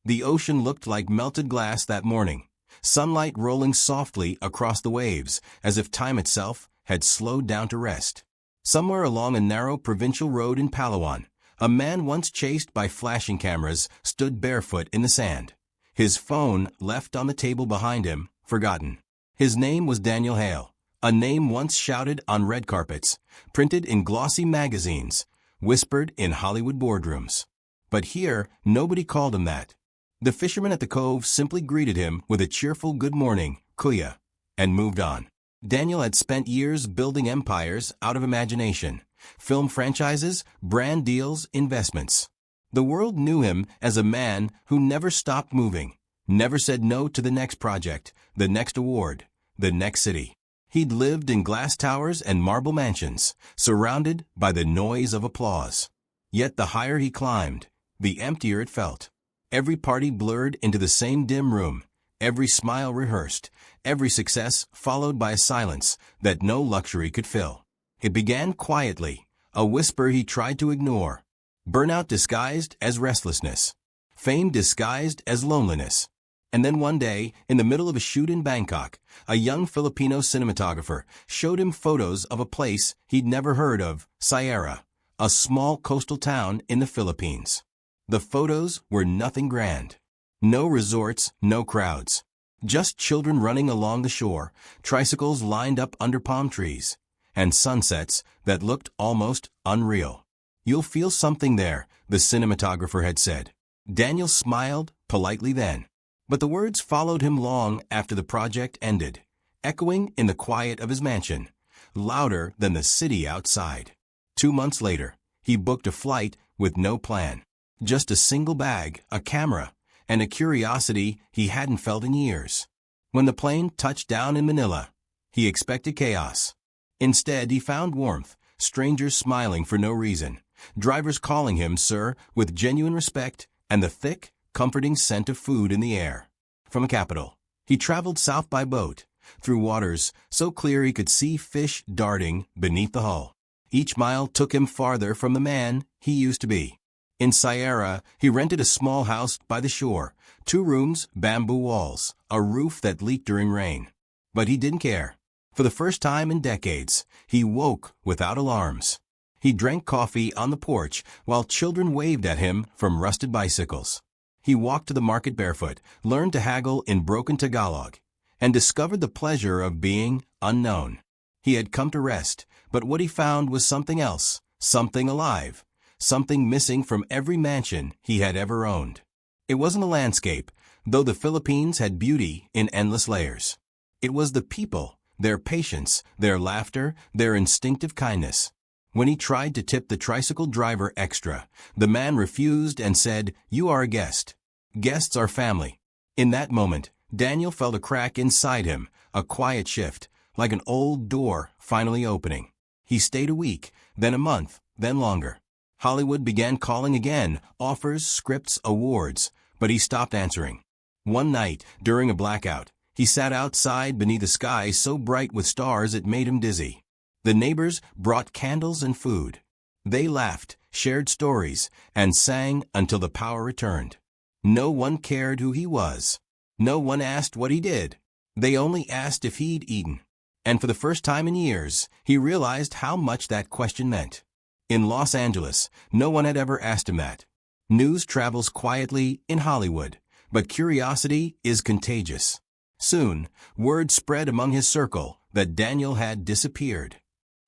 The ocean looked like melted glass that morning, sunlight rolling softly across the waves, as if time itself had slowed down to rest. Somewhere along a narrow provincial road in Palawan, a man once chased by flashing cameras stood barefoot in the sand. His phone left on the table behind him, forgotten. His name was Daniel Hale, a name once shouted on red carpets, printed in glossy magazines, whispered in Hollywood boardrooms. But here, nobody called him that. The fisherman at the cove simply greeted him with a cheerful good morning, kuya, and moved on. Daniel had spent years building empires out of imagination, film franchises, brand deals, investments. The world knew him as a man who never stopped moving, never said no to the next project, the next award, the next city. He'd lived in glass towers and marble mansions, surrounded by the noise of applause. Yet the higher he climbed, the emptier it felt. Every party blurred into the same dim room, every smile rehearsed, every success followed by a silence that no luxury could fill. It began quietly, a whisper he tried to ignore. Burnout disguised as restlessness. Fame disguised as loneliness. And then one day, in the middle of a shoot in Bangkok, a young Filipino cinematographer showed him photos of a place he'd never heard of, Sierra, a small coastal town in the Philippines. The photos were nothing grand. No resorts, no crowds. Just children running along the shore, tricycles lined up under palm trees, and sunsets that looked almost unreal. "You'll feel something there," the cinematographer had said. Daniel smiled politely then. But the words followed him long after the project ended, echoing in the quiet of his mansion, louder than the city outside. 2 months later, he booked a flight with no plan. Just a single bag, a camera, and a curiosity he hadn't felt in years. When the plane touched down in Manila, he expected chaos. Instead, he found warmth, strangers smiling for no reason, drivers calling him sir with genuine respect, and the thick, comforting scent of food in the air. From a capital, he traveled south by boat, through waters so clear he could see fish darting beneath the hull. Each mile took him farther from the man he used to be. In Sierra, he rented a small house by the shore, 2 rooms, bamboo walls, a roof that leaked during rain. But he didn't care. For the first time in decades, he woke without alarms. He drank coffee on the porch while children waved at him from rusted bicycles. He walked to the market barefoot, learned to haggle in broken Tagalog, and discovered the pleasure of being unknown. He had come to rest, but what he found was something else, something alive, something missing from every mansion he had ever owned. It wasn't a landscape, though the Philippines had beauty in endless layers. It was the people, their patience, their laughter, their instinctive kindness. When he tried to tip the tricycle driver extra, the man refused and said, "You are a guest. Guests are family." In that moment, Daniel felt a crack inside him, a quiet shift, like an old door finally opening. He stayed a week, then a month, then longer. Hollywood began calling again, offers, scripts, awards, but he stopped answering. One night, during a blackout, he sat outside beneath a sky so bright with stars it made him dizzy. The neighbors brought candles and food. They laughed, shared stories, and sang until the power returned. No one cared who he was. No one asked what he did. They only asked if he'd eaten. And for the first time in years, he realized how much that question meant. In Los Angeles, no one had ever asked him that. News travels quietly in Hollywood, but curiosity is contagious. Soon, word spread among his circle that Daniel had disappeared.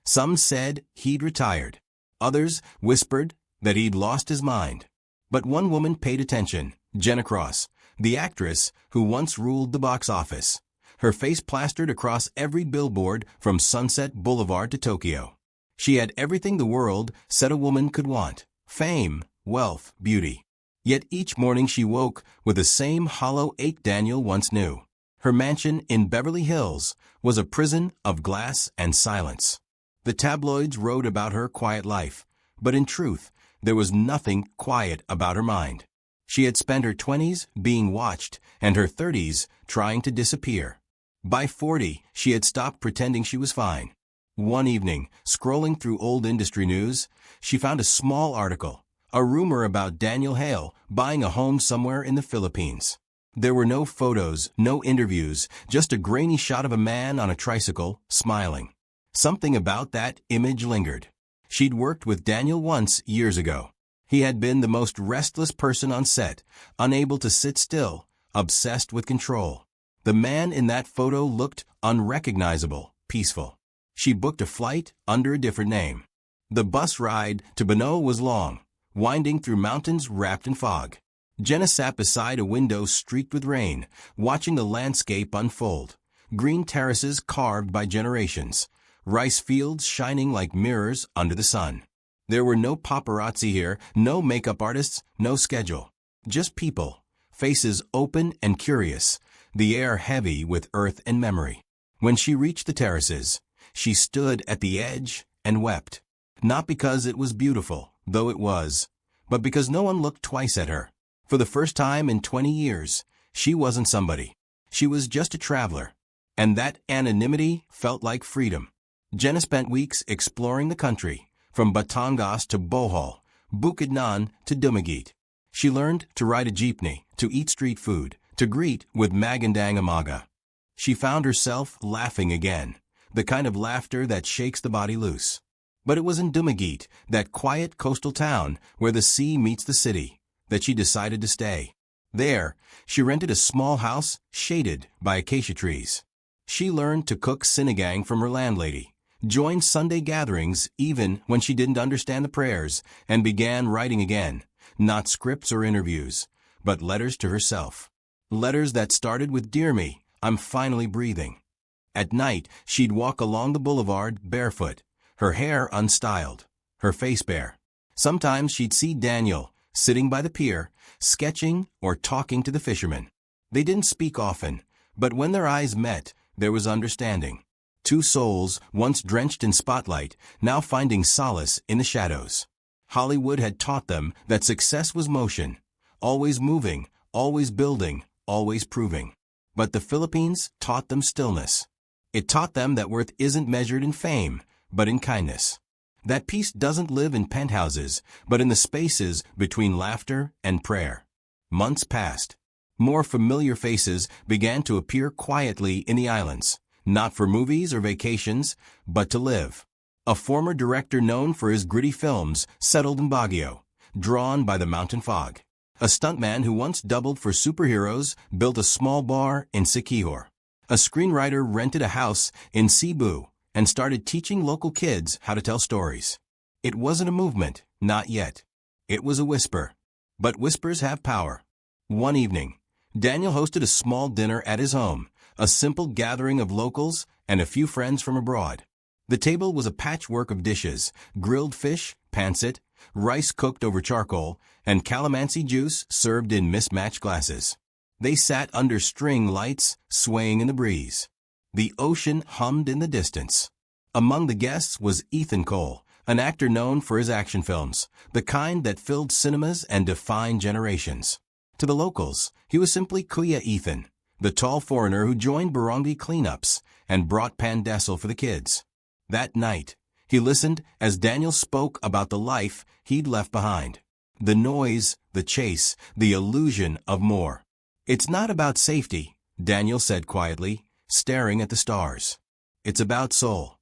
Some said he'd retired. Others whispered that he'd lost his mind. But one woman paid attention, Jenna Cross, the actress who once ruled the box office, her face plastered across every billboard from Sunset Boulevard to Tokyo. She had everything the world said a woman could want: fame, wealth, beauty. Yet each morning she woke with the same hollow ache Daniel once knew. Her mansion in Beverly Hills was a prison of glass and silence. The tabloids wrote about her quiet life, but in truth, there was nothing quiet about her mind. She had spent her 20s being watched and her 30s trying to disappear. By 40, she had stopped pretending she was fine. One evening, scrolling through old industry news, she found a small article, A rumor about Daniel Hale buying a home somewhere in the Philippines. There were no photos, no interviews, just a grainy shot of a man on a tricycle, smiling. Something about that image lingered. She'd worked with Daniel once years ago. He had been the most restless person on set, unable to sit still, obsessed with control. The man in that photo looked unrecognizable, peaceful. She booked a flight under a different name. The bus ride to Bano was long, winding through mountains wrapped in fog. Jenna sat beside a window streaked with rain, watching the landscape unfold. Green terraces carved by generations, rice fields shining like mirrors under the sun. There were no paparazzi here, no makeup artists, no schedule. Just people, faces open and curious, the air heavy with earth and memory. When she reached the terraces, she stood at the edge and wept. Not because it was beautiful, though it was, but because no one looked twice at her. For the first time in 20 years, she wasn't somebody. She was just a traveler. And that anonymity felt like freedom. Jenna spent weeks exploring the country, from Batangas to Bohol, Bukidnon to Dumaguete. She learned to ride a jeepney, to eat street food, to greet with magandang umaga. She found herself laughing again, the kind of laughter that shakes the body loose. But it was in Dumaguete, that quiet coastal town where the sea meets the city, that she decided to stay. There, she rented a small house shaded by acacia trees. She learned to cook sinigang from her landlady, joined Sunday gatherings even when she didn't understand the prayers, and began writing again, not scripts or interviews, but letters to herself. Letters that started with "Dear me, I'm finally breathing." At night, she'd walk along the boulevard barefoot, her hair unstyled, her face bare. Sometimes she'd see Daniel, sitting by the pier, sketching or talking to the fishermen. They didn't speak often, but when their eyes met, there was understanding. Two souls, once drenched in spotlight, now finding solace in the shadows. Hollywood had taught them that success was motion, always moving, always building, always proving. But the Philippines taught them stillness. It taught them that worth isn't measured in fame, but in kindness. That peace doesn't live in penthouses, but in the spaces between laughter and prayer. Months passed. More familiar faces began to appear quietly in the islands, not for movies or vacations, but to live. A former director known for his gritty films settled in Baguio, drawn by the mountain fog. A stuntman who once doubled for superheroes built a small bar in Siquijor. A screenwriter rented a house in Cebu and started teaching local kids how to tell stories. It wasn't a movement, not yet. It was a whisper. But whispers have power. One evening, Daniel hosted a small dinner at his home, a simple gathering of locals and a few friends from abroad. The table was a patchwork of dishes: grilled fish, pancit, rice cooked over charcoal, and calamansi juice served in mismatched glasses. They sat under string lights, swaying in the breeze. The ocean hummed in the distance. Among the guests was Ethan Cole, an actor known for his action films, the kind that filled cinemas and defined generations. To the locals, he was simply Kuya Ethan, the tall foreigner who joined barangay cleanups and brought pandesal for the kids. That night, he listened as Daniel spoke about the life he'd left behind. The noise, the chase, the illusion of more. "It's not about safety," Daniel said quietly, staring at the stars. "It's about soul."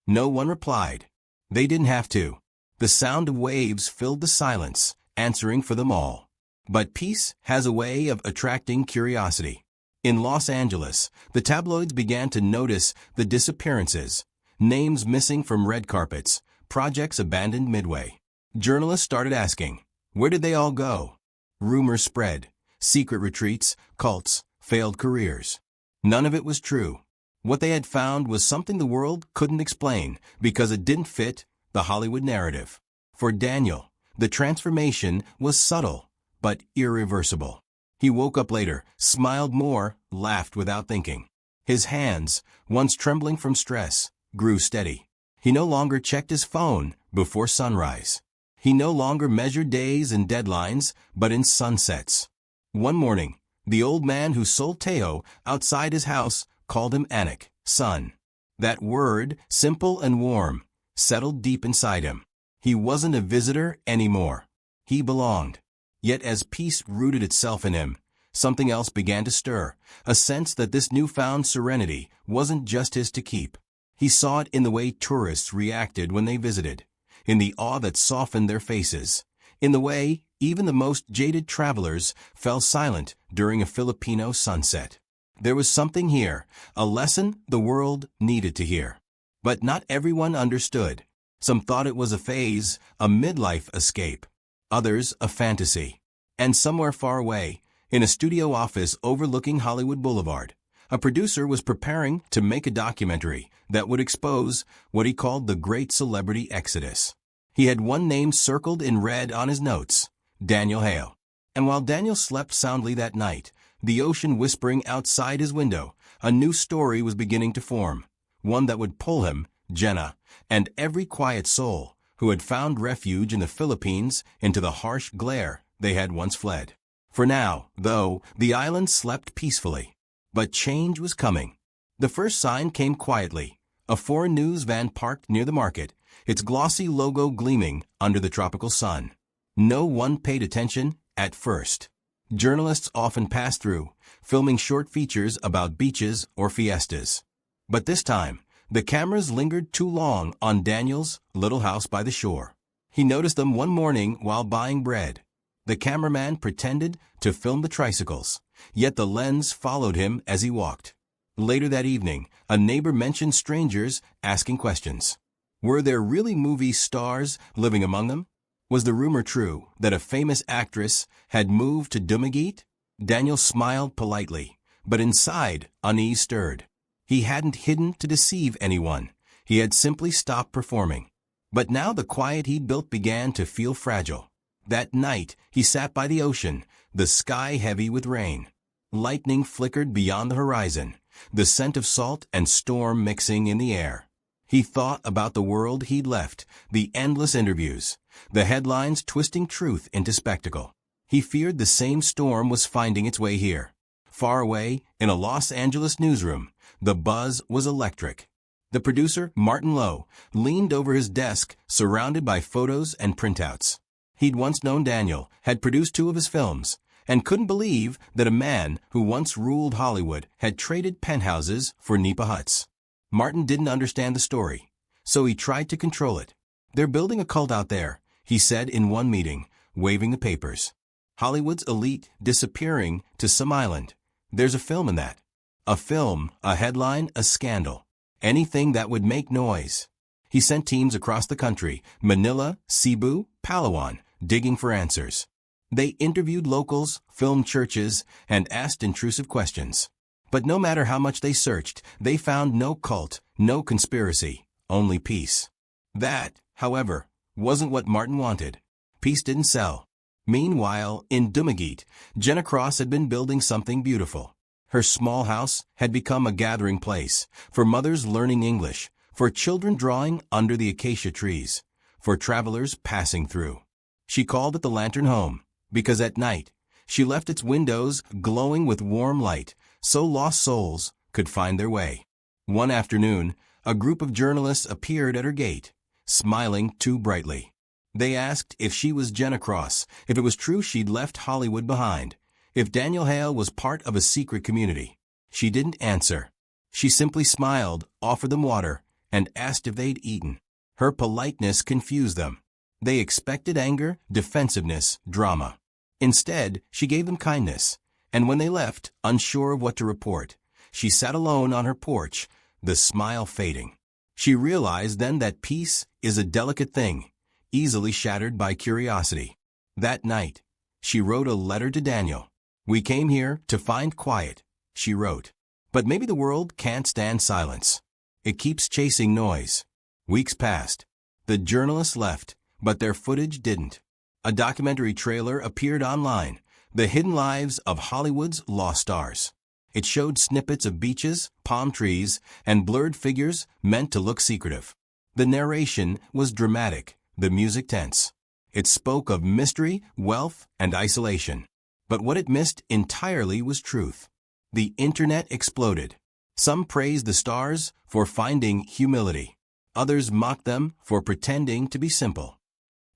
No one replied. They didn't have to. The sound of waves filled the silence, answering for them all. But peace has a way of attracting curiosity. In Los Angeles, the tabloids began to notice the disappearances, names missing from red carpets, projects abandoned midway. Journalists started asking, where did they all go? Rumors spread, secret retreats, cults, failed careers. None of it was true. What they had found was something the world couldn't explain because it didn't fit the Hollywood narrative. For Daniel, the transformation was subtle, but irreversible. He woke up later, smiled more, laughed without thinking. His hands, once trembling from stress, grew steady. He no longer checked his phone before sunrise. He no longer measured days in deadlines, but in sunsets. One morning, the old man who sold Teo outside his house called him Anak, son. That word, simple and warm, settled deep inside him. He wasn't a visitor anymore. He belonged. Yet as peace rooted itself in him, something else began to stir, a sense that this newfound serenity wasn't just his to keep. He saw it in the way tourists reacted when they visited, in the awe that softened their faces, in the way even the most jaded travelers fell silent during a Filipino sunset. There was something here, a lesson the world needed to hear. But not everyone understood. Some thought it was a phase, a midlife escape. Others a fantasy. And somewhere far away, in a studio office overlooking Hollywood Boulevard, a producer was preparing to make a documentary that would expose what he called the great celebrity exodus. He had one name circled in red on his notes, Daniel Hale. And while Daniel slept soundly that night, the ocean whispering outside his window, a new story was beginning to form, one that would pull him, Jenna, and every quiet soul who had found refuge in the Philippines into the harsh glare they had once fled. For now, though, the island slept peacefully. But change was coming. The first sign came quietly, a foreign news van parked near the market, its glossy logo gleaming under the tropical sun. No one paid attention at first. Journalists often passed through, filming short features about beaches or fiestas. But this time, the cameras lingered too long on Daniel's little house by the shore. He noticed them one morning while buying bread. The cameraman pretended to film the tricycles, yet the lens followed him as he walked. Later that evening, a neighbor mentioned strangers asking questions. Were there really movie stars living among them? Was the rumor true that a famous actress had moved to Dumaguete? Daniel smiled politely, but inside unease stirred. He hadn't hidden to deceive anyone. He had simply stopped performing. But now the quiet he'd built began to feel fragile. That night, he sat by the ocean, the sky heavy with rain. Lightning flickered beyond the horizon, the scent of salt and storm mixing in the air. He thought about the world he'd left, the endless interviews, the headlines twisting truth into spectacle. He feared the same storm was finding its way here. Far away, in a Los Angeles newsroom, the buzz was electric. The producer, Martin Lowe, leaned over his desk, surrounded by photos and printouts. He'd once known Daniel, had produced 2 of his films, and couldn't believe that a man who once ruled Hollywood had traded penthouses for nipa huts. Martin didn't understand the story, so he tried to control it. "They're building a cult out there," he said in one meeting, waving the papers. "Hollywood's elite disappearing to some island. There's a film in that." A film, a headline, a scandal. Anything that would make noise. He sent teams across the country, Manila, Cebu, Palawan, digging for answers. They interviewed locals, filmed churches, and asked intrusive questions. But no matter how much they searched, they found no cult, no conspiracy, only peace. That, however, wasn't what Martin wanted. Peace didn't sell. Meanwhile, in Dumaguete, Jenna Cross had been building something beautiful. Her small house had become a gathering place for mothers learning English, for children drawing under the acacia trees, for travelers passing through. She called it the Lantern Home, because at night, she left its windows glowing with warm light so lost souls could find their way. One afternoon, a group of journalists appeared at her gate, smiling too brightly. They asked if she was Jenna Cross, if it was true she'd left Hollywood behind, if Daniel Hale was part of a secret community. She didn't answer. She simply smiled, offered them water, and asked if they'd eaten. Her politeness confused them. They expected anger, defensiveness, drama. Instead, she gave them kindness. And when they left, unsure of what to report, she sat alone on her porch, the smile fading. She realized then that peace is a delicate thing, easily shattered by curiosity. That night, she wrote a letter to Daniel. "We came here to find quiet," she wrote. "But maybe the world can't stand silence. It keeps chasing noise." Weeks passed. The journalists left, but their footage didn't. A documentary trailer appeared online, The Hidden Lives of Hollywood's Lost Stars. It showed snippets of beaches, palm trees, and blurred figures meant to look secretive. The narration was dramatic, the music tense. It spoke of mystery, wealth, and isolation. But what it missed entirely was truth. The internet exploded. Some praised the stars for finding humility. Others mocked them for pretending to be simple.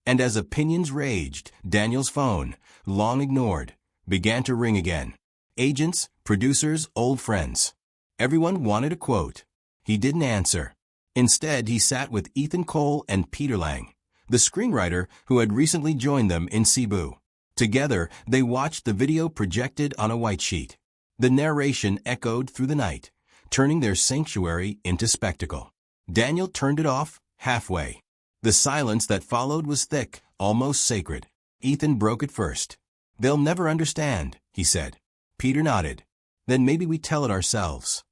And as opinions raged, Daniel's phone, long ignored, began to ring again. Agents, producers, old friends. Everyone wanted a quote. He didn't answer. Instead, he sat with Ethan Cole and Peter Lang, the screenwriter who had recently joined them in Cebu. Together, they watched the video projected on a white sheet. The narration echoed through the night, turning their sanctuary into spectacle. Daniel turned it off halfway. The silence that followed was thick, almost sacred. Ethan broke it first. "They'll never understand," he said. Peter nodded. "Then maybe we tell it ourselves."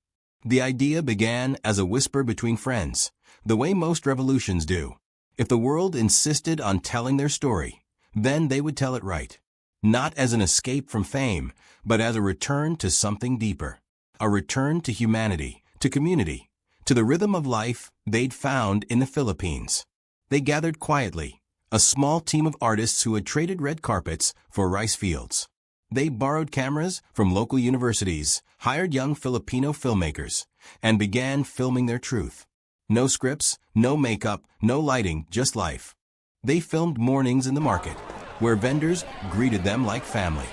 The idea began as a whisper between friends, the way most revolutions do. If the world insisted on telling their story, then they would tell it right. Not as an escape from fame, but as a return to something deeper. A return to humanity, to community, to the rhythm of life they'd found in the Philippines. They gathered quietly, a small team of artists who had traded red carpets for rice fields. They borrowed cameras from local universities, hired young Filipino filmmakers, and began filming their truth. No scripts, no makeup, no lighting, just life. They filmed mornings in the market, where vendors greeted them like family.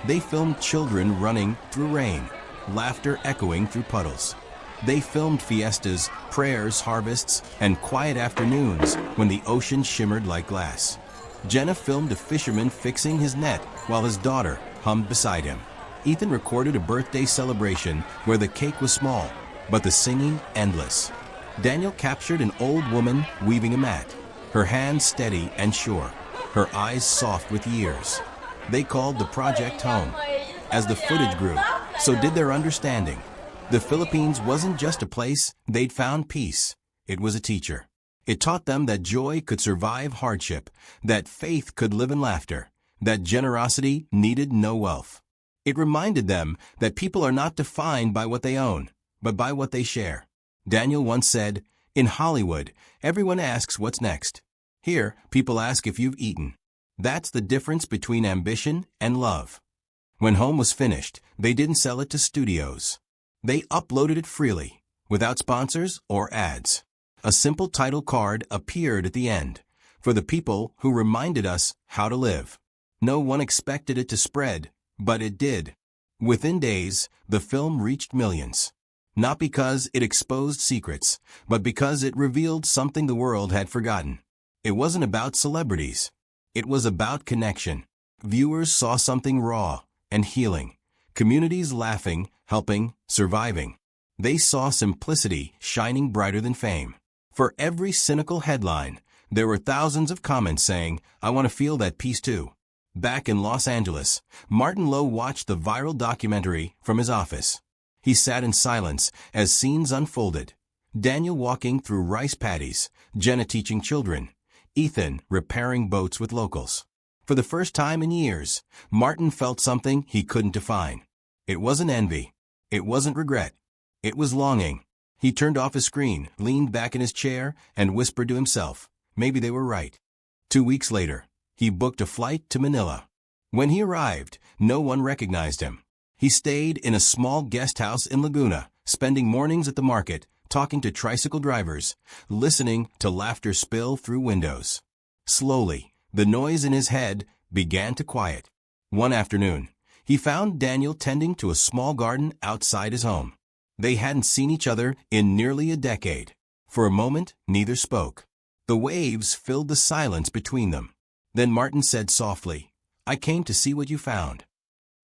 They filmed children running through rain, laughter echoing through puddles. They filmed fiestas, prayers, harvests, and quiet afternoons when the ocean shimmered like glass. Jenna filmed a fisherman fixing his net while his daughter hummed beside him. Ethan recorded a birthday celebration where the cake was small, but the singing endless. Daniel captured an old woman weaving a mat, her hands steady and sure, her eyes soft with years. They called the project home. As the footage grew, so did their understanding. The Philippines wasn't just a place they'd found peace. It was a teacher. It taught them that joy could survive hardship, that faith could live in laughter, that generosity needed no wealth. It reminded them that people are not defined by what they own, but by what they share. Daniel once said, "In Hollywood, everyone asks what's next. Here, people ask if you've eaten." That's the difference between ambition and love. When Home was finished, they didn't sell it to studios. They uploaded it freely, without sponsors or ads. A simple title card appeared at the end, for the people who reminded us how to live. No one expected it to spread, but it did. Within days, the film reached millions. Not because it exposed secrets, but because it revealed something the world had forgotten. It wasn't about celebrities. It was about connection. Viewers saw something raw and healing. Communities laughing, helping, surviving. They saw simplicity shining brighter than fame. For every cynical headline, there were thousands of comments saying, "I want to feel that peace too." Back in Los Angeles, Martin Lowe watched the viral documentary from his office. He sat in silence as scenes unfolded. Daniel walking through rice paddies, Jenna teaching children, Ethan repairing boats with locals. For the first time in years, Martin felt something he couldn't define. It wasn't envy. It wasn't regret. It was longing. He turned off his screen, leaned back in his chair, and whispered to himself, maybe they were right. 2 weeks later, he booked a flight to Manila. When he arrived, no one recognized him. He stayed in a small guest house in Laguna, spending mornings at the market, talking to tricycle drivers, listening to laughter spill through windows. Slowly, the noise in his head began to quiet. One afternoon, he found Daniel tending to a small garden outside his home. They hadn't seen each other in nearly a decade. For a moment, neither spoke. The waves filled the silence between them. Then Martin said softly, "I came to see what you found."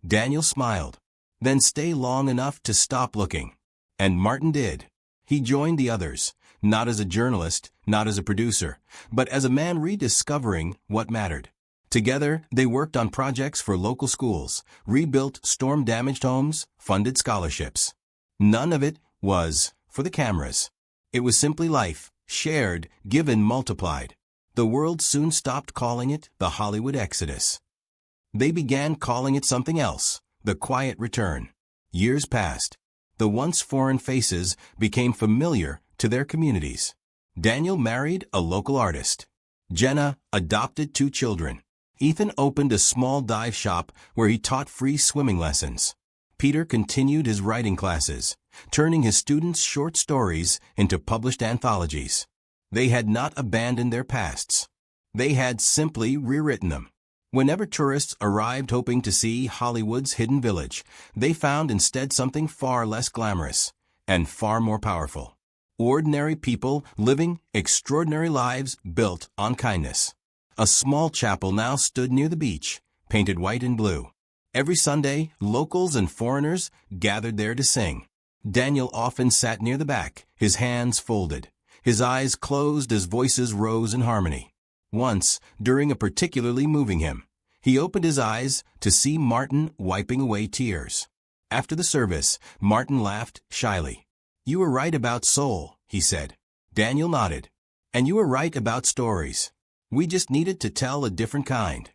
Daniel smiled. "Then stay long enough to stop looking." And Martin did. He joined the others, not as a journalist, not as a producer, but as a man rediscovering what mattered. Together, they worked on projects for local schools, rebuilt storm-damaged homes, funded scholarships. None of it was for the cameras. It was simply life, shared, given, multiplied. The world soon stopped calling it the Hollywood Exodus. They began calling it something else, the quiet return. Years passed. The once foreign faces became familiar to their communities. Daniel married a local artist. Jenna adopted 2 children. Ethan opened a small dive shop where he taught free swimming lessons. Peter continued his writing classes, turning his students' short stories into published anthologies. They had not abandoned their pasts. They had simply rewritten them. Whenever tourists arrived hoping to see Hollywood's hidden village, they found instead something far less glamorous and far more powerful. Ordinary people living extraordinary lives built on kindness. A small chapel now stood near the beach, painted white and blue. Every Sunday, locals and foreigners gathered there to sing. Daniel often sat near the back, his hands folded, his eyes closed as voices rose in harmony. Once, during a particularly moving hymn, he opened his eyes to see Martin wiping away tears. After the service, Martin laughed shyly. "You were right about soul," he said. Daniel nodded. "And you were right about stories. We just needed to tell a different kind."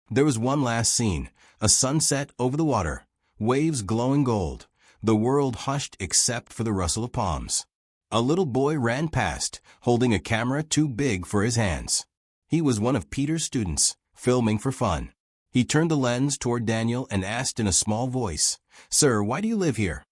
There was one last scene, a sunset over the water, waves glowing gold, the world hushed except for the rustle of palms. A little boy ran past, holding a camera too big for his hands. He was one of Peter's students, filming for fun. He turned the lens toward Daniel and asked in a small voice, "Sir, why do you live here?"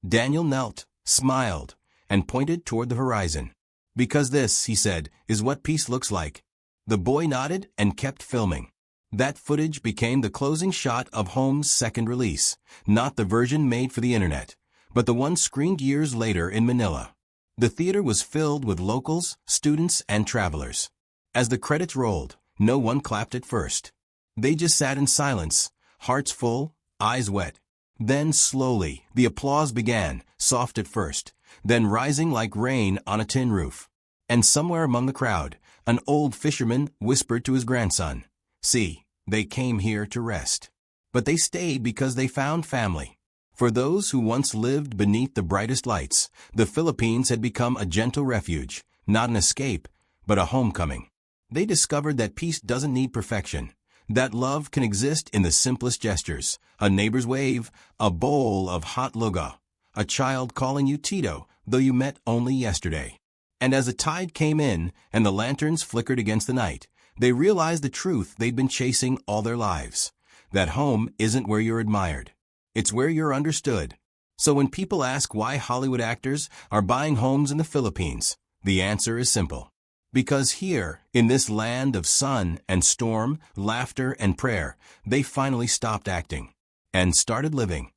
Daniel knelt, smiled, and pointed toward the horizon. "Because this," he said, "is what peace looks like." The boy nodded and kept filming. That footage became the closing shot of Home's second release, not the version made for the internet, but the one screened years later in Manila. The theater was filled with locals, students, and travelers. As the credits rolled, no one clapped at first. They just sat in silence, hearts full, eyes wet. Then slowly, the applause began, soft at first, then rising like rain on a tin roof. And somewhere among the crowd, an old fisherman whispered to his grandson, "See, they came here to rest." But they stayed because they found family. For those who once lived beneath the brightest lights, the Philippines had become a gentle refuge, not an escape, but a homecoming. They discovered that peace doesn't need perfection, that love can exist in the simplest gestures, a neighbor's wave, a bowl of hot lugaw, a child calling you Tito, though you met only yesterday. And as the tide came in and the lanterns flickered against the night, they realized the truth they'd been chasing all their lives, that home isn't where you're admired, it's where you're understood. So when people ask why Hollywood actors are buying homes in the Philippines, the answer is simple. Because here, in this land of sun and storm, laughter and prayer, they finally stopped acting and started living.